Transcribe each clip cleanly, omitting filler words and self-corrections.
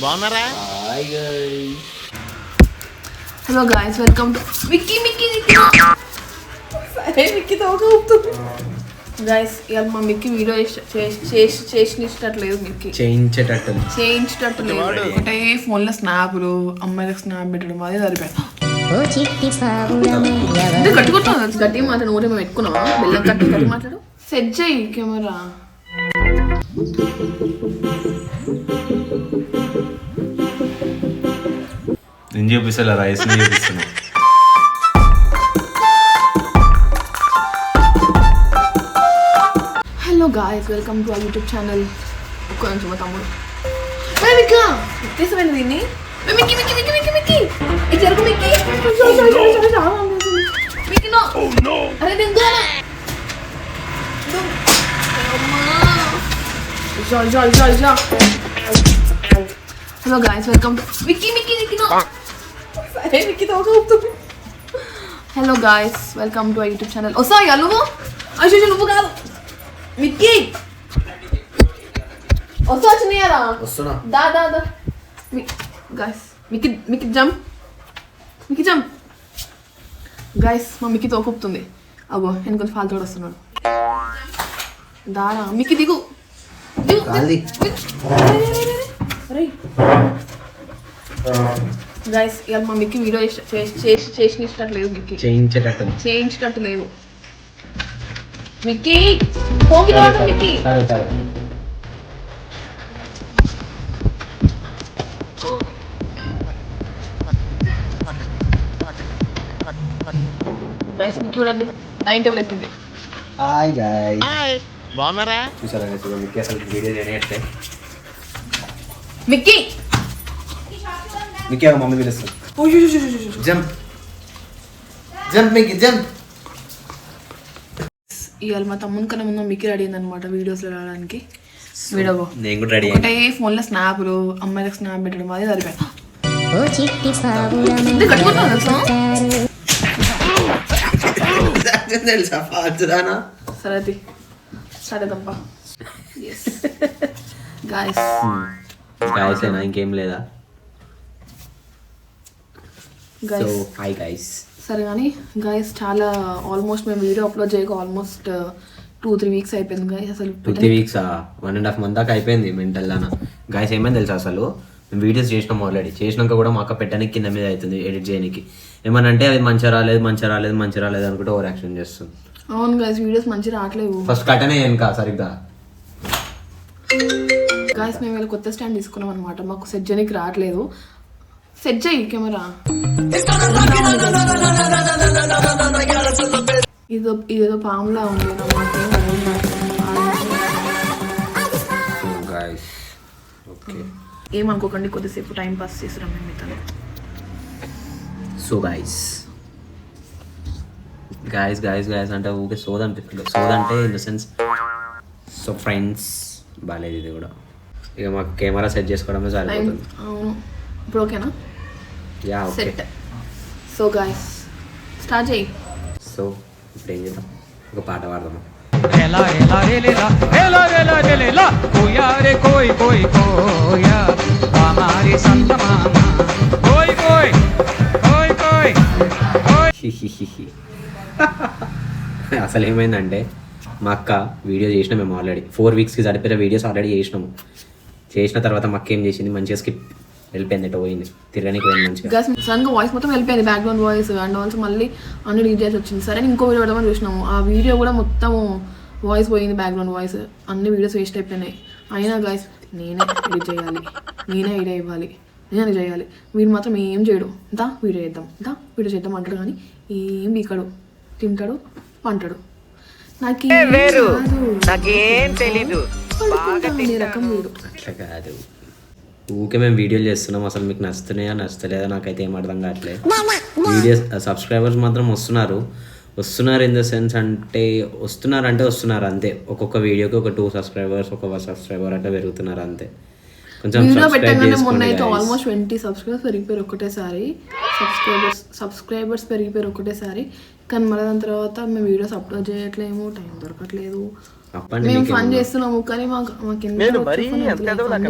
బాగున్నారా? Hi guys. Hello guys, welcome to Mickey guys. ఇవాళ మా మిక్కీ వీడియో చేసినట్లేదు, మిక్కీ చేయించేటట్టు లేదు. ఒకటే ఫోన్లో స్నాప్లు, అమ్మాయిలకు స్నాప్ పెట్టడం అదే సరిపోయాను. కట్టుకుంటున్నాను గట్టి మాట్లాడు. ఊరే మేము పెట్టుకున్నావా? బెల్లం గట్టి మాట్లాడు. సెట్ చేయి కెమెరా. నేను చూపిస్తా రైస్ చూపిస్తున్నా. Hello guys, welcome to our YouTube channel. ఒక్క నిమిషం మా తమ్ముడు ఎత్తేసమైంది దీన్ని. Hello guys, welcome to hello guys, welcome to our YouTube channel. వస్తాయా నువ్వు? అయ్యో నువ్వు కాదు మిక్కీ. వచ్చినాయారా? వస్తున్నా. దా గాయస్, మిక్కీ జంప్ గాయస్. మా మిక్కీ తోకొప్పుతుంది. అగో నేను కొంచెం ఫాల్తోడు వస్తున్నాడు. దారా మిక్కీ దిగు. గైస్, ఇవాళ మా మిక్కీ వీడియో చేసినట్లేదు, మిక్కీ చేయించేటట్టు లేదు. మిక్కీ పోకి రావడం. మిక్కీ గైస్ చూడండి, 9 టేబుల్ ఎత్తింది. Hi guys. బాగున్నారా? చూసారా గైస్, మిక్కీ అసలు వీడియో చేయనట్లే. మిక్కీ మమ్మీ పిలుస్తుంది. Jump Mickey jump. ఇవాళ మా తమ్ముని కన్నా ముందు మిక్కీ రెడీ అయిందనమాట వీడియోస్లో రావడానికి. నేను కూడా రెడీ. ఒకటే ఫోన్లో స్నాప్లు, అమ్మాయిలకు స్నాప్ పెట్టడం అదే సరిపోయాను. కట్టుకుంటున్నాను తెలుసా? సరే తప్ప. గాయస్ అయినా ఇంకేం లేదా? Hi guys. సరే కానీ గాయస్, చాలా ఆల్మోస్ట్ మేము వీడియో అప్లోడ్ చేయక ఆల్మోస్ట్ 2-3 వీక్స్ అయిపోయింది గాయస్. అసలు 2-3 వీక్స్ 1.5 month దాకా అయిపోయింది మెంటల్ దానా. గాయస్ ఏమైంది తెలుసా, అసలు మేము వీడియోస్ చేసినాం ఆల్రెడీ. చేసినాక కూడా మా అక్క పెట్టడానికి కింద మీద అవుతుంది ఎడిట్ చేయడానికి. ఏమనంటే అది మంచిగా రాలేదు అనుకుంటే ఓవర్ యాక్షన్ చేస్తుంది. అవును గాయస్, వీడియోస్ మంచిగా రావట్లేవు. ఫస్ట్ కట్టనే వెనక సరిగ్గా. గాయస్ మేము ఇలా కొత్త స్టాండ్ తీసుకున్నాం అనమాట. మాకు సెట్ చేయడానికి రావట్లేదు. సెట్ చేయి కెమెరా. ఇదేదో పాములా ఉంది. ఏమనుకోకండి, కొద్దిసేపు టైం పాస్ చేస్తున్నాం మేము మీతో. సో గాయస్ అంటే ఊకే సోదంటే in the sense. So friends, బాగాలేదు ఇది కూడా. ఇక మాకు కెమెరా సెట్ చేసుకోవడమే సరిపోతుంది. అవును, ఇప్పుడు ఓకేనా? Yeah okay. Set. So guys start చేయి. సో ఇప్పుడు ఏం చేద్దాం, ఒక పాట పాడదాము. అసలు ఏమైందంటే, మా అక్క వీడియో చేసినాం మేము ఆల్రెడీ 4 weeksకి సరిపోయిన వీడియోస్ ఆల్రెడీ చేసినాము. చేసిన తర్వాత మా అక్క ఏం చేసింది, మంచిగా స్కిప్ వెళ్ళిపోయింది, ఎటో పోయింది, తిరగడానికి పోయింది మంచిగా. సడన్గా వాయిస్ మొత్తం వెళ్ళిపోయింది, బ్యాక్గ్రౌండ్ వాయిస్ అండ్ ఆల్సో మళ్ళీ అన్ని డిలీట్ చేసి వచ్చింది. సరే ఇంకో వీడియో పెడదామని చూసినాము. ఆ వీడియో కూడా మొత్తం వాయిస్ పోయింది, బ్యాక్గ్రౌండ్ వాయిస్, అన్ని వీడియోస్ వేస్ట్ అయిపోయినాయి. అయినా గాయస్ నేనే ఎడిట్ చేయాలి, నేనే ఐడియా ఇవ్వాలి, నేనే చేయాలి. వీడు మాత్రం ఏం చేయడు. వీడియో చేద్దాం అంటాడు, కానీ ఏం బీకాడు, తింటాడు, పంటాడు. నాకేం తెలీదు రకం వీడు. అట్లా కాదు, ఊకే మేము వీడియోలు చేస్తున్నాం. అసలు మీకు నచ్చలేదా నాకైతే ఏం అర్థం కావట్లేదు. వీడియోస్ సబ్స్క్రైబర్స్ మాత్రం వస్తున్నారు ఇన్ ద సెన్స్ అంటే వస్తున్నారు అంతే. ఒక్కొక్క వీడియోకి ఒక 2 subscribers, ఒక 1 subscriber అట్లా పెరుగుతున్నారు అంతే. కొంచెం మొన్న అయితే ఆల్మోస్ట్ 20 subscribers పెరిగిపోయారు ఒకటేసారి. సబ్స్క్రైబర్స్ పెరిగిపోయారు ఒకటేసారి. కానీ మళ్ళీ దాని తర్వాత మేము వీడియోస్ అప్లోడ్ చేయట్లేము, టైం దొరకట్లేదు. చెప్పండి మేము మీకేం ఫన్ ఉందో. చేస్తున్నాము కానీ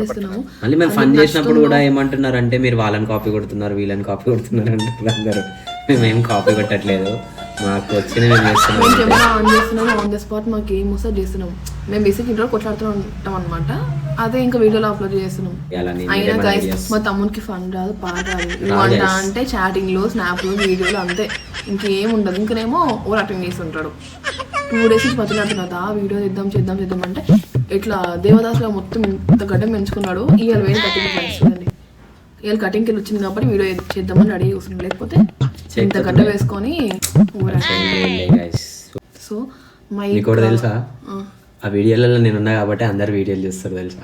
చేస్తున్నాము. మళ్ళీ మేము ఫన్ చేసినప్పుడు కూడా ఏమంటున్నారు మీరు వాళ్ళని కాపీ కొడుతున్నారు వీళ్ళని కాపీ కొడుతున్నారు అంటారు అందరూ. మేమేం కాపీ కొట్టట్లేదు, మాకు వచ్చిన మేము మేము చేస్తున్నాం. కెమెరా ఆన్ చేస్తున్నాము, ఆన్ ద స్పాట్ మాకు ఏం వస్తే చేస్తున్నాము. మేము బేసిక్ ఇంట్లో కొట్లాడుతూ ఉంటాం అనమాట, అదే ఇంకా వీడియోలో అప్లోడ్ చేస్తున్నాం. ఇలా నేను అయినా ఏమైనా గైస్ ideas- మా తమ్మునికి ఫన్ రాదు, పాట రాదు. రాదు వంట guys. అంటే చాటింగ్ లో స్నాప్లు వీడియోలు అంతే, ఇంకేం ఉండదు. ఇంకనేమో ఓవర్ యాక్టింగ్ చేస్తుంటాడు. 2 days నుంచి పత్తులాడుతున్నా వీడియో చేద్దాం అంటే ఇట్లా దేవదాసులో మొత్తం ఇంత గడ్డం పెంచుకున్నాడు. ఇవాళ వేరే కటింగ్ చూడండి, ఇవాళ కటింగ్కి వెళ్ళి వచ్చింది కాబట్టి వీడియో చేద్దామని రెడీ చేస్తున్నాడు, లేకపోతే ఇంత గడ్డ వేసుకొని ఓవర్ యాక్టింగ్. guys. సో మీకు కూడా తెలుసా, ఆ వీడియోలలో నేను ఉన్నా కాబట్టి అందరు వీడియోలు చేస్తారు తెలుసా.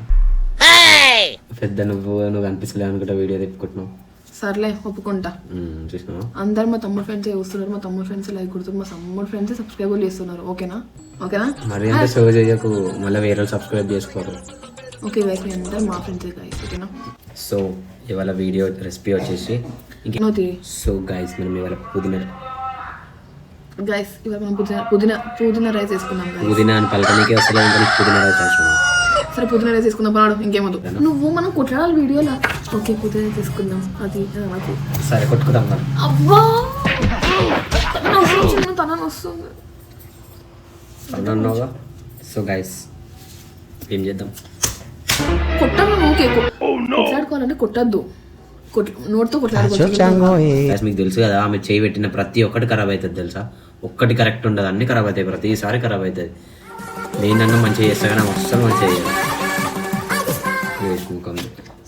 పెద్ద నువ్వు అనిపిస్తలే అనుకుంటా వీడియో తిప్పుకుంటున్నావు. సర్లే ఒప్పుకుంటా. చూసినావా, అందరు మా తమ్ముడు ఫ్రెండ్స్ చూస్తున్నారు, మా తమ్ముడు ఫ్రెండ్స్ లైక్ కొడుతున్నారు, మా తమ్ముడు ఫ్రెండ్స్ సబ్స్క్రైబ్ చేస్తున్నారు. ఓకేనా మరి అంత షో చేయకు, మళ్ళీ వేరే సబ్స్క్రైబ్ చేసుకోరు. ఓకే గైస్, మీ అందరు మా ఫ్రెండ్స్ గైస్. ఓకేనా. సో ఇవాళ వీడియో రెసిపీ వచ్చేసి సో గైస్ మనం ఇవాళ గైస్ ఇవాళ మనం పుదీనా రైస్ వేసుకున్నాం. పుదీనా అని పలకనికే అసలు పుదీనా రైస్ వేసుకున్నాం. సరే పుదీనా రైస్ తీసుకుందాం పడాడు, ఇంకేమదు నువ్వు మనం కొట్లాడాలి వీడియోలో. ఓకే పుదీనా రైస్ తీసుకుందాం. అది సరే కొట్టుకుందాం మరి. అబ్బా తనని వస్తుంది అన్నావుగా. సో గైస్ ఏం చేద్దాం, కొట్టాను. ఓకే కొట్లాడుకోవాలంటే కొట్టద్దు, నోట్తో కొట్లాడుకోవచ్చు. మీకు తెలుసు కదా, ఆమె చేయి పెట్టిన ప్రతి ఒక్కటి ఖరాబ్ అవుతుంది తెలుసా. ఒక్కటి కరెక్ట్ ఉండదు, అన్ని ఖరాబ్ అవుతాయి, ప్రతిసారి ఖరాబ్ అవుతుంది. నేనన్నా మంచిగా చేస్తా కానీ అస్సలు మంచిగా చేయాలి.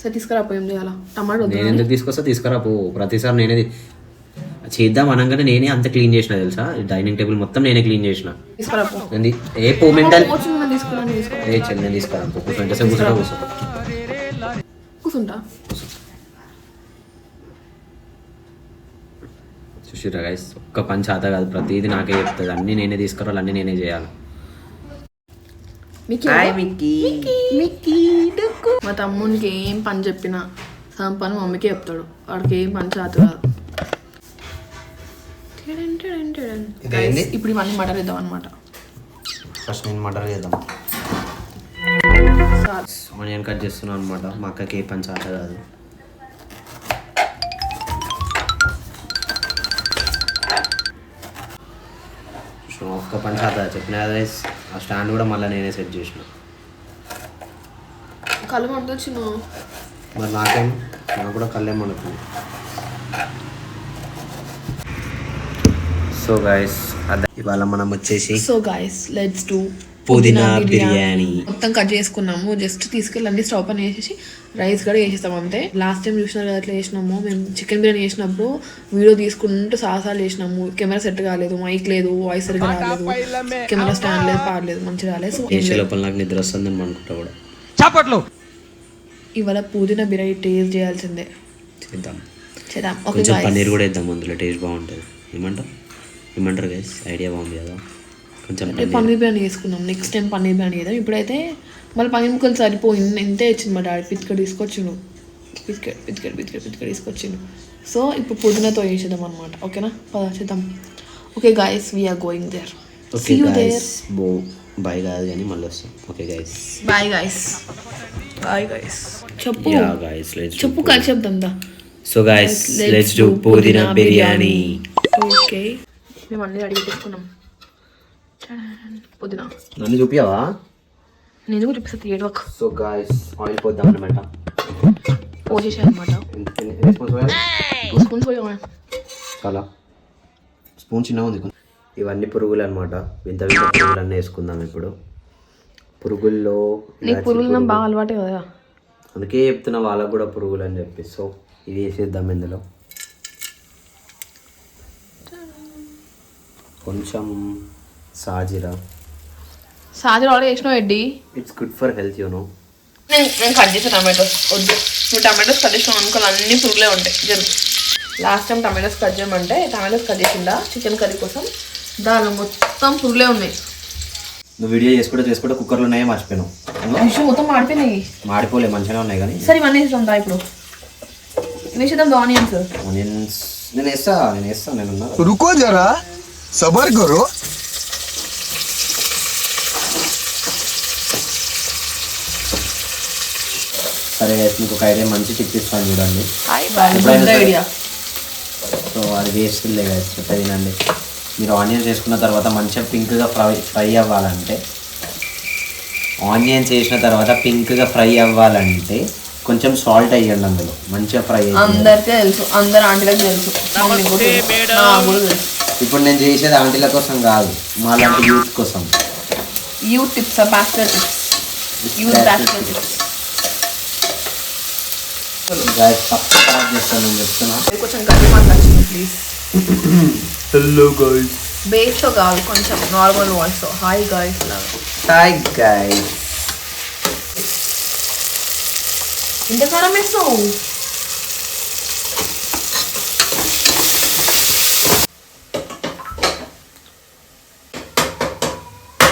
సరే తీసుకురాపోయాం చేయాలా టమాటో. నేను ఎందుకు తీసుకురాపో, ప్రతిసారి నేనే చేద్దాం అనగానే నేనే అంత క్లీన్ చేసిన తెలుసా. డైనింగ్ టేబుల్ మొత్తం నేనే క్లీన్ చేసిన. తీసుకురాపో. ఏ పో మెంటల్ తీసుకురా చెల్లి తీసుకురా. కూర్చుంటా. చూసిరా గైస్, ఒక్క పని చేత కాదు, ప్రతిదీ నాకే చెప్తుంది. అన్నీ నేనే తీసుకురావాలి, అన్నీ నేనే చేయాలి. మా తమ్మునికి ఏం పని చెప్పినా సగం పని మమ్మీకే చెప్తాడు, వాడికి ఏం పని చేత కాదు. ఇప్పుడు ఇవన్నీ మటర్ వేద్దాం అనమాట. ఫస్ట్ నేను మటర్ చేద్దాం. ఆనియన్ కట్ చేస్తున్నాను అనమాట. మా అక్కకి ఏ పని చేత కాదు. ఒక్క పని చేత చెప్పిన ఆ స్టాండ్ కూడా మళ్ళీ నేనే సెట్ చేసిన. కళ్ళు మంటొచ్చిన మరి నాకు కూడా కళ్ళేం మండుతుంది. సో గైస్ అదే ఇవాళ మనం వచ్చేసి లెట్స్ డూ పుదీనా బిర్యానీ. మొత్తం కట్ చేసుకున్నాము, జస్ట్ తీసుకెళ్ళండి స్టవ్ పని వేసేసి రైస్ కూడా వేసేస్తాం అంతే. లాస్ట్ టైం చూసినారు కదా ఎట్లా చేసినాము. మేము చికెన్ బిర్యానీ చేసినప్పుడు వీడియో తీసుకుంటూ సాసాలు చేసినాము. కెమెరా సెట్ కాలేదు, మైక్ లేదు, వాయిస్ సరిగ్గా రాలేదు, కెమెరా స్టాండ్ లేదు, పాడలేదు, మంచిగా రాలేదు. సో లోపల నాకు నిద్ర వస్తుందని అనుకుంటా కూడా. ఇవాళ పుదీనా బిర్యానీ టేస్ట్ చేయాల్సిందే. చేద్దాం. ఓకే కొంచెం పన్నీర్ కూడా వేద్దాం అందులో, టేస్ట్ బాగుంటుంది. ఏమంటారు గైస్, ఐడియా బాగుంది కదా. కొంచెం పన్నీర్ బిర్యానీ చేసుకున్నాం, నెక్స్ట్ టైం పన్నీర్ బిర్యానీ చేద్దాం. ఇప్పుడైతే మళ్ళీ పన్నీర్ ముక్కలు సరిపోయింది, ఎంతే ఇచ్చింది మా డాడీ. పితికడ తీసుకొచ్చిండు, పితికడ తీసుకొచ్చిండు. సో ఇప్పుడు పుదీనాతో వేసేద్దాం అనమాట. ఓకేనా, పద చేద్దాం. Okay guys, we're going there. Okay guys, bye కాదు కానీ మళ్ళీ వస్తాం. Okay guys, bye guys. చెప్పు చెప్పు కలిసి చెప్దాం దా. So guys let's do pudina biryani. Okay మేము అన్నీ రెడీ చేసుకున్నాం. పుదీనా నన్ను చూపియావా? నేను కూడా చూపిస్తాను ఏడవకు. సో గైస్ ఆయిల్ పోద్దాం అనమాట. పోసేసాను అనమాట. 2 స్పూన్స్ పోయామా? చాలా స్పూన్ చిన్న ఉంది. ఇవన్నీ పురుగులు అనమాట, వింత పురుగులు అన్నీ వేసుకుందాం ఇప్పుడు. పురుగుల్లో నీకు పురుగులు బాగా అలవాటే కదా, అందుకే చెప్తున్నా వాళ్ళకు కూడా పురుగులు అని చెప్పి. సో ఇది వేసేద్దాం ఇందులో. కొంచెం సాజీరా ఆల్రెడీ వేసినావు Eddie. It's good for health you know. నేను కట్ చేసిన టమాటోస్ వద్దు, నువ్వు టమాటోస్ కట్ చేసినావు అనుకోవాలి అన్ని పురుగులే ఉంటాయి. లాస్ట్ టైం టమాటోస్ కట్ చేయమంటే టమాటోస్ కట్ చేసిందా చికెన్ కర్రీ కోసం, దానిలో మొత్తం పురుగులే ఉన్నాయి. నువ్వు వీడియో చేసుకుంటే కుక్కర్లో ఉన్నాయో మర్చిపోయాను. మొత్తం మాడిపోయినాయి. మాడిపోలే, మంచిగా ఉన్నాయి కానీ. సరే ఇవన్నీ వేసేద్దాం దా. ఇప్పుడు వేసేద్దాం ఆనియన్స్. నేను వేస్తా. रुको जरा सबर करो. సరే మీకు ఒక ఐడియా మంచి టిప్ ఇస్తాను చూడండి. ఐడియా. సో అది వేస్ట్ లేదు చెప్పే తినండి. మీరు ఆనియన్స్ వేసుకున్న తర్వాత మంచిగా పింక్గా ఫ్రై అవ్వాలంటే కొంచెం సాల్ట్ వేయండి అందులో, మంచిగా ఫ్రై అయ్యి. అందరికీ తెలుసు, అందరు ఆంటీలకు తెలుసు. ఇప్పుడు నేను చేసేది ఆంటీల కోసం కాదు, మా లాంటి యూత్ కోసం. Youth tips, bachelor tips, youth bachelor tips. Subscribe చేస్తాను నేను చెప్తున్నా. కొంచెం కరివేపాకు వచ్చింది ప్లీజ్. Hello guys. బేస్తో కాదు, కొంచెం నార్మల్ వాయిస్తో. హాయ్ గైస్ లాగా. Hi guys. ఇంత కారం వేస్తావు?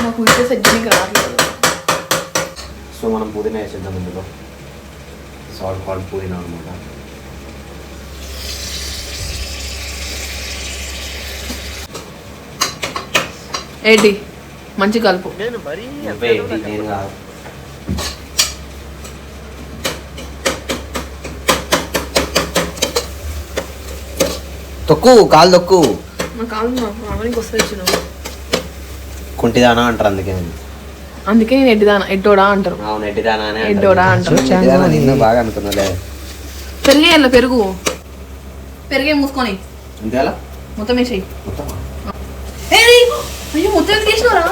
మాకు వీడియో సెట్ చేయడానికి రావట్లేదు. సో మనం పుదీనా వేసేద్దాం ఇందులో. సాల్ట్ కాల్డ్ పుదీనా అనమాట. ఏంటి మంచి కలుపు. నేను కాదు. తొక్కు కాలు తొక్కు. మా కాలు అవనికి వస్తుంది. కుంటిదానా అంటారు అందుకే నేను ఎడ్డోడా అంటారు. అవును, ఎడ్డిదానా అని ఎడ్డోడా అంటారు. నిన్ను బాగా అనుకున్నలే. పెరిగేయాల పెరిగే మూసుకొని ఇంతేలా మొత్తం వేసేయి. అయ్యో మొత్తం ఎంత తీసినారా?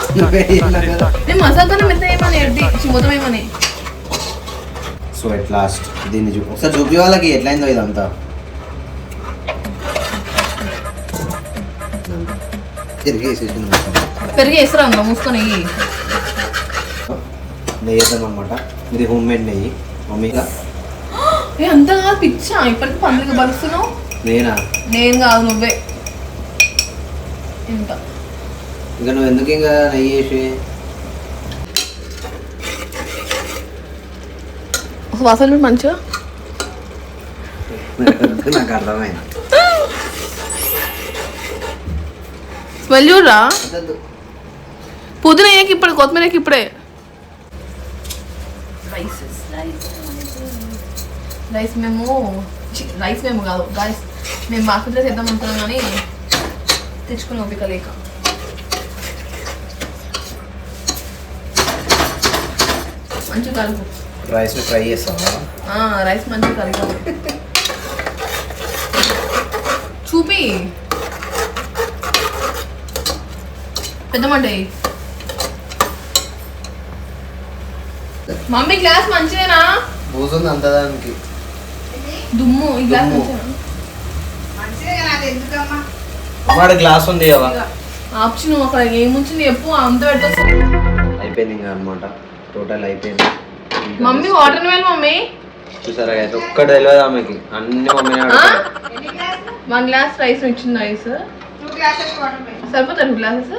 నేను మసాలా మెత్త ఏమని ఎడ్డి మొత్తం ఏమని. సో ఎట్ లాస్ట్ దీన్ని ఒకసారి చూపి వాళ్ళకి ఎట్లయిందో ఇదంతా. పెరిగి వేస్తారా అన్న మూసుకొని. నెయ్యి వేద్దాం అనమాట. ఇది హోమ్ మేడ్ నెయ్యి మమ్మీగా. అంతా కాదు పిచ్చా, ఇప్పటికి పండుగ పరుస్తున్నావు. నేను కాదు నువ్వే. ఇంత ఇంకా నువ్వు ఎందుకు ఇంకా నెయ్యి వేసి వాసన మంచిగా. నాకు అర్థమైంది. స్మెల్ చూడరా? పుదీనా వేయకి ఇప్పుడు, కొత్తిమీరకి ఇప్పుడే. రైస్ మేము కాదు గాయస్, మేము మార్కెట్లో చేద్దాం అనుకున్నాం కానీ తెచ్చుకుని ఓపిక లేక. మంచిగా కలుపు. రైస్ ఫ్రై చేస్తావా? రైస్ మంచిగా కలుపు. చూపి పెద్దమంటే. మమ్మీ గ్లాస్ మంచిదేనా? పోతుంది అంత దానికి దుమ్ము. ఈ గ్లాస్ వాడు గ్లాస్ ఉంది ఆప్షన్ అక్కడ ఏముంచింది చెప్పు. అంత పెట్టచ్చు. అయిపోయింది ఇంకా అనమాట. టోటల్ అయిపోయింది. మమ్మీ వాటర్ వేయాలి మమ్మీ. చూసారా అయితే ఒక్కటి తెలియదు ఆమెకి, అన్ని మమ్మీ. 1 గ్లాస్ రైస్ ఇచ్చింది. రైస్ సరిపోతారు 2 గ్లాసెస్.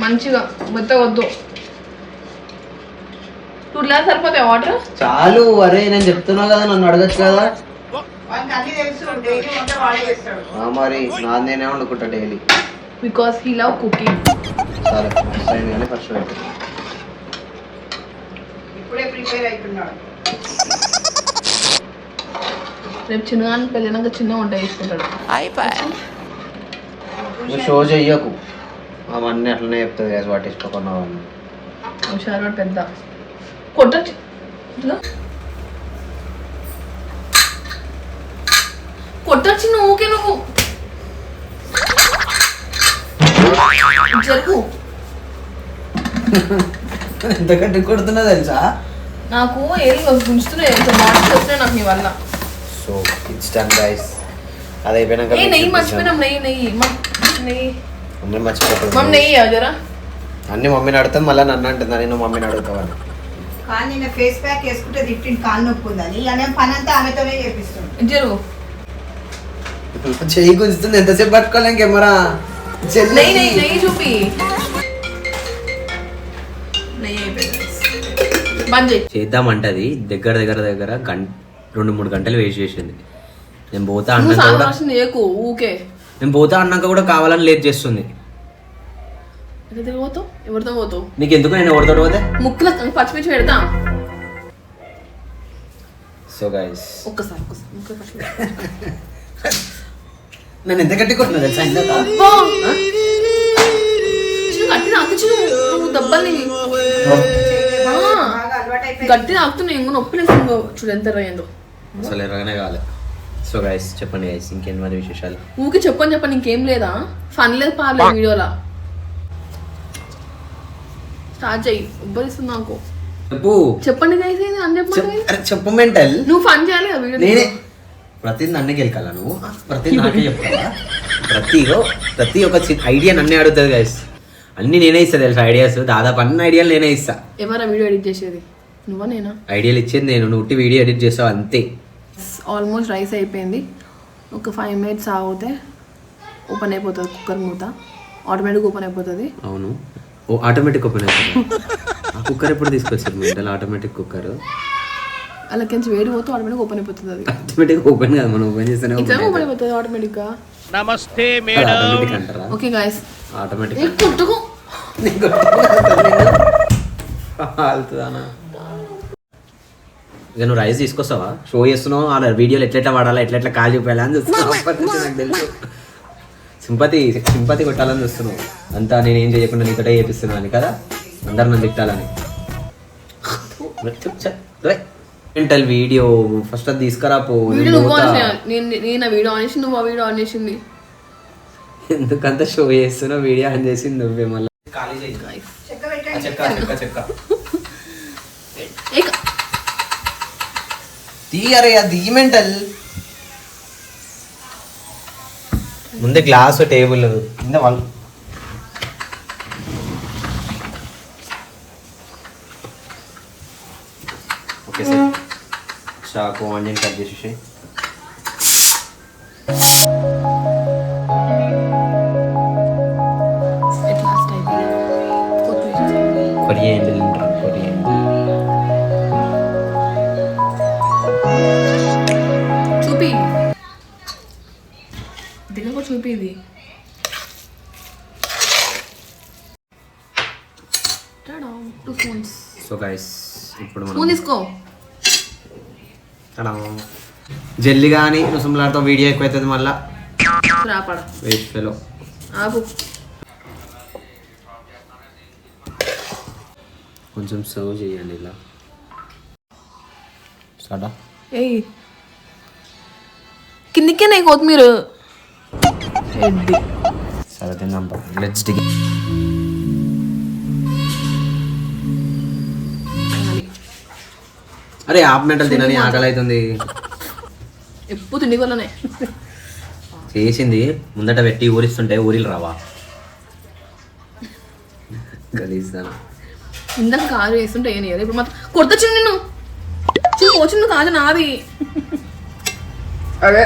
మంచిగా మొత్తం వద్దు. 2 గ్లాస్ సరిపోతాయి వాటర్. చాలు. అరే నేను చెప్తున్నా కదా, నన్ను అడగచ్చు కదా. మరి నేనే వండుకుంటా daily. Because he love cooking. సరే కానీ ఫస్ట్ ఇప్పుడే ప్రిపేర్ అవుతున్నాడు. రేపు చిన్నగాని పెళ్ళినాక చిన్న వంట చేసుకుంటాడు. షో చెయ్యకు, అవన్నీ అట్లనే చెప్తుంది కదా పట్టించుకోకుండా. హుషారు పెద్ద కొట్టచ్చు. కొట్టచ్చు నువ్వుకే నువ్వు జరుగు. ఎంతకంటే కొడుతున్నా తెలుసా నాకు. ఏది గుంజుతున్నాయి వస్తున్నాయి నాకు నీ వల్ల. So it's done guys. అది అయిపోయినాక నెయ్యి మర్చిపోయినాం. నెయ్యి మమ్మీ మర్చిపోతుంది. మమ్మీ నెయ్యి జరా. అన్ని మమ్మీని అడుగుతాను, మళ్ళీ నన్ను అంటుందా నేను మమ్మీని అడుగుతాను. కానీ నేను ఫేస్ ప్యాక్ వేసుకుంటే తిట్టింది కాలు నొప్పి ఉందని. అనే పని అంతా ఆమెతోనే చేపిస్తుంది. జరుగు. చెయ్యి గుంజుతుంది, ఎంతసేపు పట్టుకోలేం కెమెరా. నెయ్యి చూపి. నెయ్యి అయిపోయింది. బంద్ చేయి. చేద్దామంటది దగ్గర 2-3 గంటలు వేస్ట్ చేసింది. నేను పోతా అన్నాక కూడా, నేను పోతా అన్నాక కూడా కావాలని లేట్ చేస్తుంది. ఎక్కడ పోతావు? ఎవరితో పోతావు? నీకు ఎందుకు నేను ఎవరితో పోతే ముక్కులో పచ్చిమిర్చి పెడతా. సో గైస్ ఒక్కసారి ముక్కులో పచ్చిమిర్చి. నేను ఎంత గట్టి కొట్టినా తెలుసా ఇందాక? గట్టి నాకుచ్చు నువ్వు దెబ్బల్ని బాగా అలవాటైపోయింది. గట్టి నాకుతున్నా ఇంకో నొప్పి లేసిందో చూడు ఎంత అయ్యిందో. అసలు ఎరగానే కాలే. సో గైస్ చెప్పండి గైస్ ఇంకేం మరి విశేషాలు? ఊకి చెప్పండి ఇంకేం లేదా? ఫన్ లేదు పార్లేదు వీడియోలా. స్టార్ట్ చెయ్యి. ఉబ్బరిస్తుంది నాకు. చెప్పండి గైస్ అని చెప్పండి. చెప్పు మెంటల్. నువ్వు ఫన్ చేయాలి కదా వీడియో. నేనే ప్రతి నన్నే గెలకాలా నువ్వు? ప్రతి నాకే చెప్తావా? ప్రతి ఒక ఐడియా నన్నే అడుగుతుంది గైస్. అన్ని నేనే ఇస్తా తెలుసు ఐడియాస్. దాదాపు అన్ని ఐడియాలు నేనే ఇస్తా. ఎవరా వీడియో ఎడిట్ చేసేది? నువ్వా నేనా? ఐడియాలు ఇచ్చేది నేను. నువ్వు ఉట్టి వీడియో ఎడిట్ చేస్తావు అంతే. ఆల్మోస్ట్ రైస్ అయిపోయింది. ఒక 5 minutes ఆగితే ఓపెన్ అయిపోతుంది కుక్కర్ మూత. ఆటోమేటిక్ ఓపెన్ అయిపోతుంది. అవును ఆటోమేటిక్ ఓపెన్ అయిపోతుంది. ఆ కుక్కర్ ఎప్పుడు తీసుకొచ్చారు మెంటల్? ఆటోమేటిక్ కుక్కర్ అలాకెంచి వేడి పోతే ఆటోమేటిక్ ఓపెన్ అయిపోతుంది. అది ఆటోమేటిక్ ఓపెన్ కాదు, మనం ఓపెన్ చేస్తేనే ఓపెన్ అయిపోతుంది ఆటోమేటిక్గా. నమస్తే మేడం. ఆటోమేటిక్ అంటారా? ఓకే గాయస్ ఆటోమేటిక్ కుట్టుకో. ఇక నువ్వు రైస్ తీసుకొస్తావా? షో చేస్తున్నావు ఆ వీడియోలు ఎట్లెట్లా వాడాలా ఎట్లెట్లా కాల్ చూపాలా అని చూస్తున్నావు. నాకు తెలుసు సింపతి కొట్టాలని చూస్తున్నావు. అంతా నేను ఏం చేయకుండా నీతోటే చేపిస్తున్నాను అని కదా, అందరు నన్ను తిట్టాలని. మెంటల్ వీడియో ఫస్ట్ అది తీసుకురా పో. నేను ఆ వీడియో ఆన్ చేసి నువ్వు ఆ వీడియో ఆన్ చేసింది ఎందుకంత షో చేస్తున్నావు? వీడియో ఆన్ చేసింది నువ్వే. మళ్ళీ చెక్క పెట్టండి. తీయరే అది మెంటల్. ముందే గ్లాసు టేబుల్ కింద వాళ్ళు ఓకే సార్. చాకు ఆనియన్ కట్ చేసేసి కొరియండి. చూపి దగ్గర కూడా చూపి. ఇది సో గైస్ ఇప్పుడు స్పూన్ తీసుకో. జల్లి కానీ రుసుములాడితో వీడియో ఎక్కువ అవుతుంది మళ్ళా. రాపడ వేస్ట్ ఫెలో. ఆపు. కొంచెం సర్వ్ చేయండి ఇలా. స్టార్టా? ఏయ్ కిందికే నాకు కొత్తిమీర. సరే తిన్నాం. Let's tick. అరే హాఫ్ మెంటల్ తినని ఆకలి అవుతుంది. ఎప్పుడు తిండి వల్లనే చేసింది ముందట పెట్టి ఊరిస్తుంటే ఊరిలు రావా? గలీస్తాను. ఇందాక కాదు వేస్తుంటే ఏం లేదు. ఇప్పుడు మాత్రం కొడతచ్చు నిన్ను. వచ్చింది కాదు నాది. అదే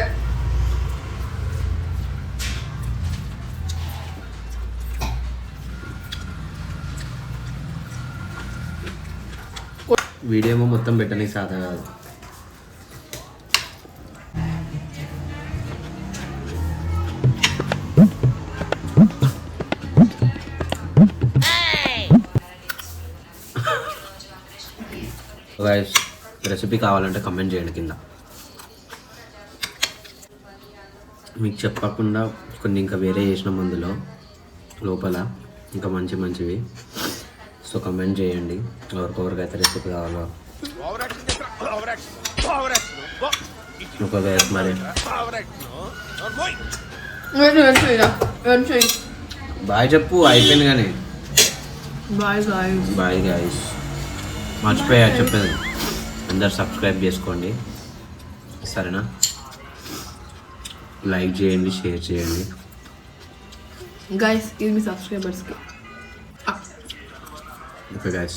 వీడియో ఏమో మొత్తం పెట్టని సాధ కాదు. రెసిపీ కావాలంటే కమెంట్ చేయండి కింద. మీకు చెప్పకుండా కొన్ని ఇంకా వేరే చేసిన మందులో లోపల ఇంకా మంచివి. సో కమెంట్ చేయండి ఎవరికొవరికైతే రెసిపీ కావాలో. ఒక మరి బాయ్ చెప్పు. అయిపోయింది కానీ బాయ్ గాయ్స్. మర్చిపోయా చెప్పేది. అందరు సబ్స్క్రైబ్ చేసుకోండి సరేనా? లైక్ చేయండి, షేర్ చేయండి గైస్. ఇది మీ సబ్స్క్రైబర్స్కి. Okay guys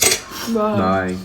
bye. బాయ్.